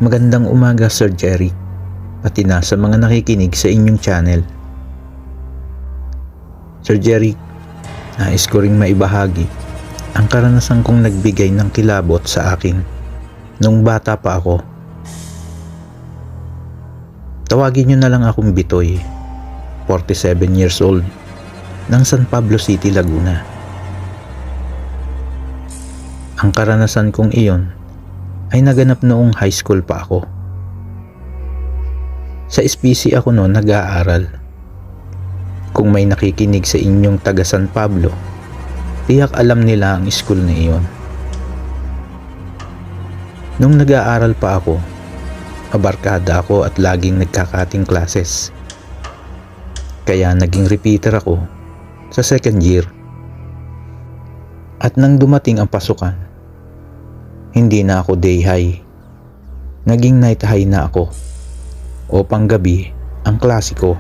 Magandang umaga, Sir Jerry, pati na sa mga nakikinig sa inyong channel. Sir Jerry, nais ko ring maibahagi ang karanasan kong nagbigay ng kilabot sa akin nung bata pa ako. Tawagin niyo na lang akong Bitoy, 47 years old, ng San Pablo City, Laguna. Ang karanasan kong iyon ay naganap noong high school pa ako. Sa SPC ako noon nag-aaral. Kung may nakikinig sa inyong taga San Pablo, tiyak alam nila ang school na iyon. Nung nag-aaral pa ako, abarkada ako at laging nagkakating classes. Kaya naging repeater ako sa second year. At nang dumating ang pasukan, hindi na ako day high. Naging night high na ako o panggabi ang klase ko.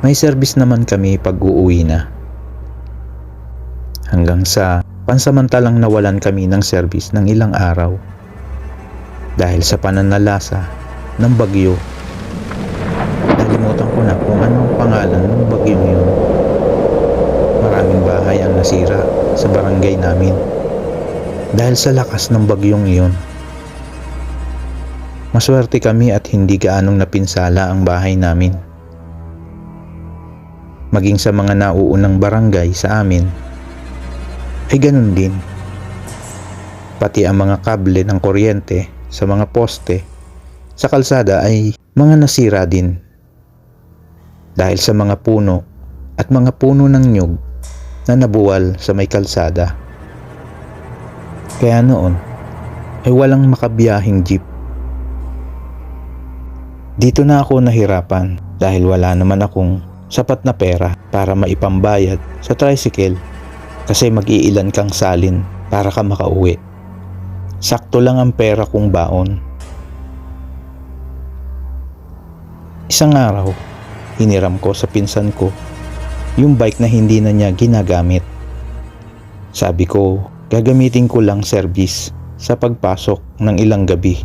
May service naman kami pag uuwi na. Hanggang sa pansamantalang nawalan kami ng service ng ilang araw dahil sa pananalasa ng bagyo. Nalimutan ko na kung ano ang pangalan ng bagyong yun. Maraming bahay ang nasira sa barangay namin dahil sa lakas ng bagyong iyon. Maswerte kami at hindi gaanong napinsala ang bahay namin. Maging sa mga nauunang barangay sa amin ay ganun din. Pati ang mga kable ng kuryente sa mga poste sa kalsada ay mga nasira din dahil sa mga puno at mga puno ng nyug na nabuwal sa may kalsada. Kaya noon ay walang makabiyahing jeep. Dito na ako nahirapan dahil wala naman akong sapat na pera para maipambayad sa tricycle kasi mag-iilan kang salin para ka makauwi. Sakto lang ang pera kong baon. Isang araw, hiniram ko sa pinsan ko yung bike na hindi na niya ginagamit. Sabi ko, gagamitin ko lang service sa pagpasok ng ilang gabi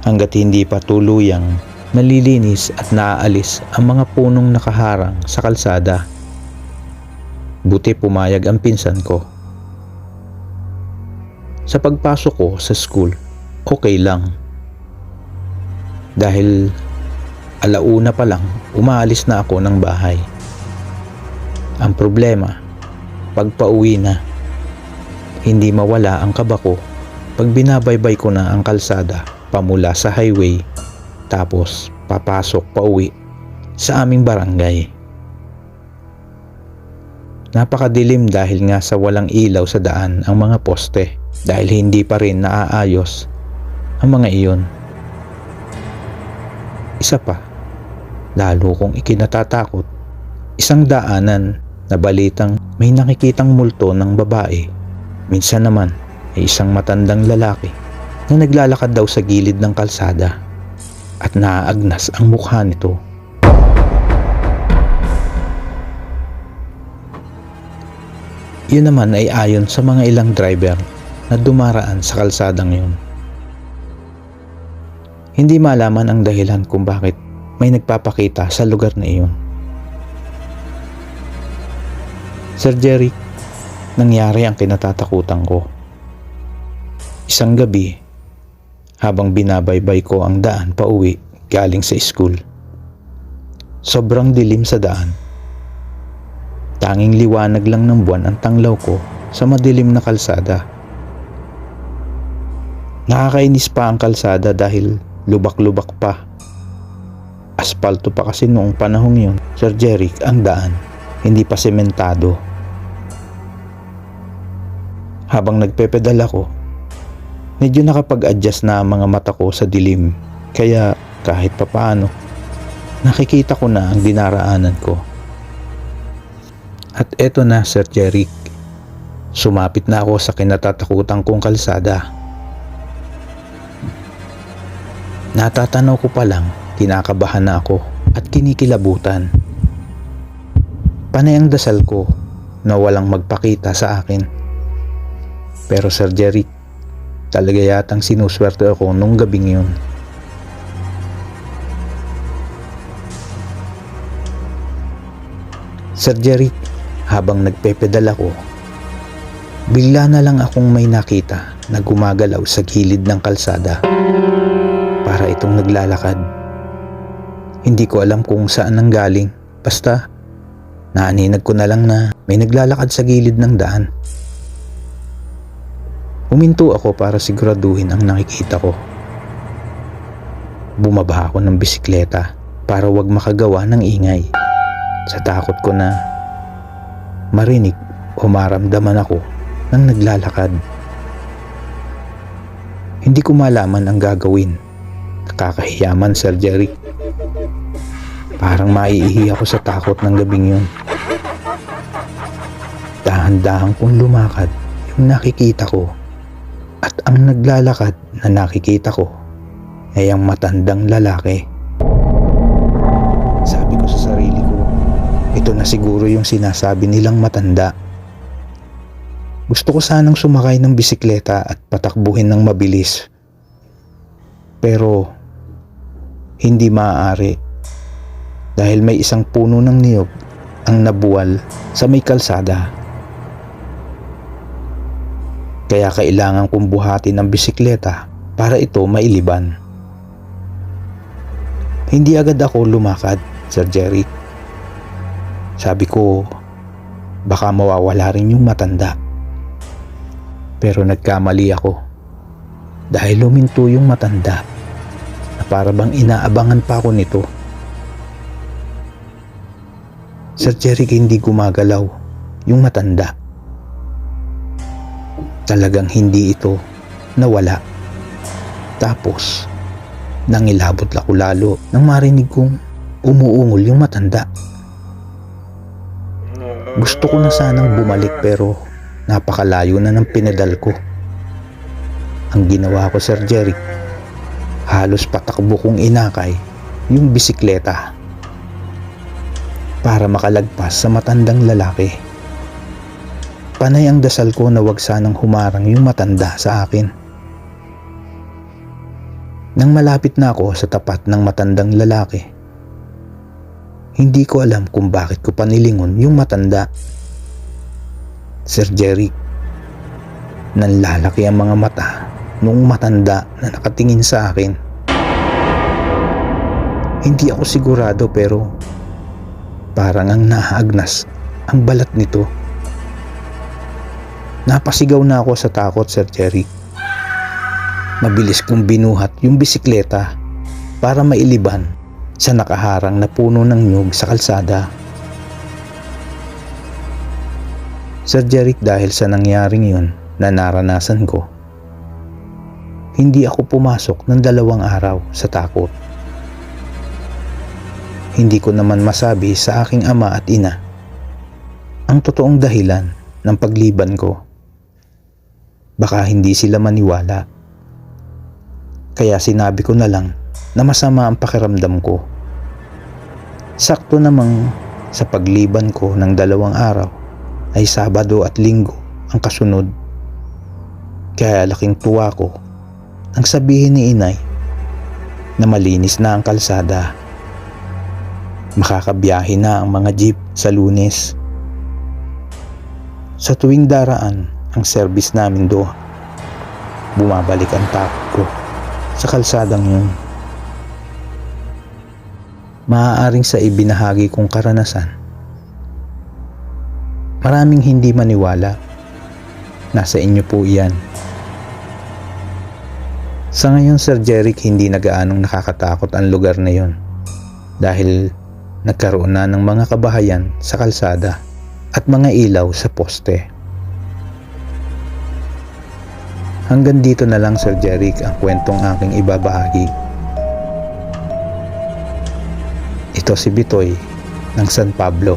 hanggat hindi pa tuluyang nalilinis at naaalis ang mga punong nakaharang sa kalsada. Buti pumayag ang pinsan ko. Sa pagpasok ko sa school, okay lang. Dahil alauna pa lang, umaalis na ako ng bahay. Ang problema, pag pauwi na, hindi mawala ang kaba ko pag binabaybay ko na ang kalsada pamula sa highway tapos papasok pauwi sa aming barangay. Napakadilim dahil nga sa walang ilaw sa daan ang mga poste dahil hindi pa rin naaayos ang mga iyon. Isa pa, lalo kong ikinatatakot, isang daanan na balitang may nakikitang multo ng babae. Minsan naman ay isang matandang lalaki na naglalakad daw sa gilid ng kalsada at naaagnas ang mukha nito. Yun naman ay ayon sa mga ilang driver na dumaraan sa kalsadang yun. Hindi malaman ang dahilan kung bakit may nagpapakita sa lugar na iyon. Sir Jerry, nangyari ang kinatatakutan ko. Isang gabi, habang binabaybay ko ang daan pauwi galing sa school. Sobrang dilim sa daan. Tanging liwanag lang ng buwan ang tanglaw ko sa madilim na kalsada. Nakakainis pa ang kalsada dahil lubak-lubak pa. Aspalto pa kasi noong panahong yun, Sir Jerry, ang daan. Hindi pa sementado. Habang nagpepedal ako, medyo nakapag-adjust na ang mga mata ko sa dilim. Kaya kahit papaano, nakikita ko na ang dinaraanan ko. At eto na, Sir Jerry, sumapit na ako sa kinatatakutan kong kalsada. Natatanaw ko pa lang, kinakabahan na ako at kinikilabutan. Panay ang dasal ko na walang magpakita sa akin. Pero Sir Jerry, Talaga yatang sinuswerte ako nung gabing yun. Sir Jeric, habang nagpepedal ako, bigla na lang akong may nakita na gumagalaw sa gilid ng kalsada. Para itong naglalakad. Hindi ko alam kung saan nanggaling. Basta, naaninag ko na lang na may naglalakad sa gilid ng daan. Huminto ako para siguraduhin ang nakikita ko. Bumaba ako ng bisikleta para wag makagawa ng ingay. Sa takot ko na marinig o maramdaman ako ng naglalakad. Hindi ko malaman ang gagawin. Nakakahiyaman, Sir Jeric. Parang maiihi ako sa takot ng gabing yun. Dahan-dahan kong lumakad yung nakikita ko. At ang naglalakad na nakikita ko ay ang matandang lalaki. Sabi ko sa sarili ko, ito na siguro yung sinasabi nilang matanda. Gusto ko sanang sumakay ng bisikleta at patakbuhin ng mabilis. Pero hindi maaari dahil may isang puno ng niyog ang nabuwal sa may kalsada. Kaya kailangan kong buhatin ang bisikleta para ito mailiban. Hindi agad ako lumakad, Sir Jeric. Sabi ko, baka mawawala rin yung matanda. Pero nagkamali ako dahil luminto yung matanda na para bang inaabangan pa ako nito. Sir Jeric, hindi gumagalaw yung matanda. Talagang hindi ito nawala. Tapos, nangilabot ako lalo nang marinig kong umuungol yung matanda. Gusto ko na sanang bumalik pero napakalayo na ng pinedal ko. Ang ginawa ko, Sir Jeric, halos patakbo kong inakay yung bisikleta para makalagpas sa matandang lalaki. Panay ang dasal ko na wag sanang humarang yung matanda sa akin. Nang malapit na ako sa tapat ng matandang lalaki, hindi ko alam kung bakit ko panilingon yung matanda. Sir Jeric, nanlalaki ang mga mata nung matanda na nakatingin sa akin. Hindi ako sigurado pero parang ang nahaagnas ang balat nito. Napasigaw na ako sa takot, Sir Jeric. Mabilis kong binuhat yung bisikleta para mailiban sa nakaharang na puno ng nyug sa kalsada. Sir Jeric, dahil sa nangyaring yun na naranasan ko, hindi ako pumasok ng 2 araw sa takot. Hindi ko naman masabi sa aking ama at ina ang totoong dahilan ng pagliban ko. Baka hindi sila maniwala. Kaya sinabi ko na lang na masama ang pakiramdam ko. Sakto namang sa pagliban ko ng 2 araw ay Sabado at Linggo ang kasunod. Kaya laking tuwa ko nang sabihin ni inay na malinis na ang kalsada. Makakabiyahe na ang mga jeep sa Lunes. Sa tuwing daraan ang service namin doon, bumabalik ang takot ko sa kalsadang yun. Maaaring sa ibinahagi kong karanasan, maraming hindi maniwala. Nasa inyo po iyan. Sa ngayon, Sir Jeric, hindi na gaanong nakakatakot ang lugar na yun dahil nagkaroon na ng mga kabahayan sa kalsada at mga ilaw sa poste. Hanggang dito na lang, Sir Jeric, ang kwentong aking ibabahagi. Ito si Bitoy ng San Pablo.